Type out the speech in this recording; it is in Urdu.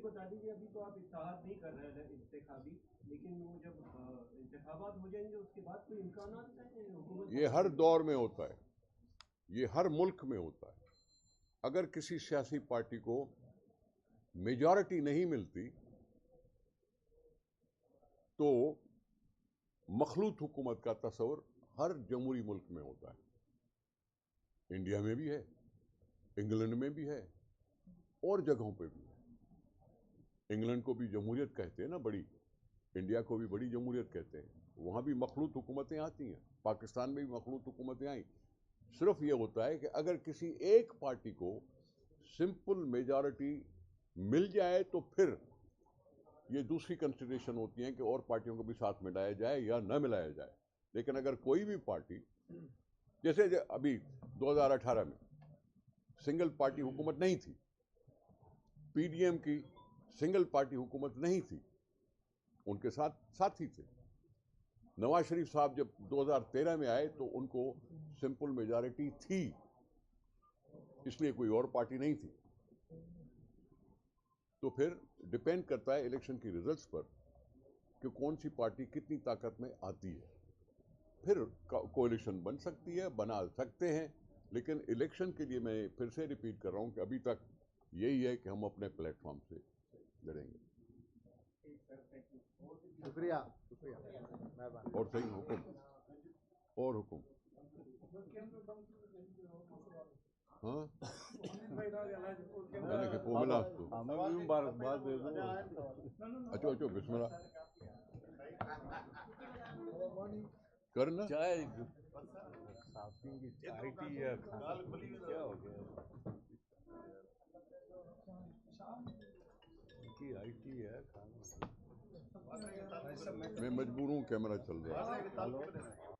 بتا دیجیے ابھی تو آپ اتحاد نہیں کر رہے ہیں انتخابی، لیکن وہ جب انتخابات ہو جائیں گے اس کے بعد کوئی امکانات ہیں حکومت؟ یہ ہر دور میں ہوتا ہے، یہ ہر ملک میں ہوتا ہے. اگر کسی سیاسی پارٹی کو میجارٹی نہیں ملتی تو مخلوط حکومت کا تصور ہر جمہوری ملک میں ہوتا ہے. انڈیا میں بھی ہے، انگلینڈ میں بھی ہے، اور جگہوں پہ بھی ہے. انگلینڈ کو بھی جمہوریت کہتے ہیں نا بڑی، انڈیا کو بھی بڑی جمہوریت کہتے ہیں. وہاں بھی مخلوط حکومتیں آتی ہیں، پاکستان میں بھی مخلوط حکومتیں آئیں. صرف یہ ہوتا ہے کہ اگر کسی ایک پارٹی کو سمپل میجارٹی مل جائے تو پھر یہ دوسری کنسیڈریشن ہوتی ہیں کہ اور پارٹیوں کو بھی ساتھ ملایا جائے یا نہ ملایا جائے. لیکن اگر کوئی بھی پارٹی، جیسے ابھی 2018 میں سنگل پارٹی حکومت نہیں تھی، پی ڈی ایم کی سنگل پارٹی حکومت نہیں تھی، ان کے ساتھ ساتھی تھے. نواز شریف صاحب جب 2013 میں آئے تو ان کو سمپل میجارٹی تھی، اس لیے کوئی اور پارٹی نہیں تھی. تو پھر ڈپینڈ کرتا ہے الیکشن کی ریزلٹس پر کہ کون سی پارٹی کتنی طاقت میں آتی ہے. پھر کوalition بن سکتی ہے، بنا سکتے ہیں. لیکن الیکشن کے لیے میں پھر سے ریپیٹ کر رہا ہوں کہ ابھی تک یہی ہے کہ ہم اپنے پلیٹ فارم سے لڑیں گے. شکریہ شکریہ. اور صحیح حکم اور حکم. ہاں میں نے کہ کو ملا اس کو. ہمیں بھی مبارکباد دے دو. اچھا اچھا بسم اللہ کرنا. چائے صافی کی چائے ٹی ہے، کیا ہو گیا کی آئی ٹی ہے کھانا. میں مجبور ہوں، کیمرہ چل رہا ہے.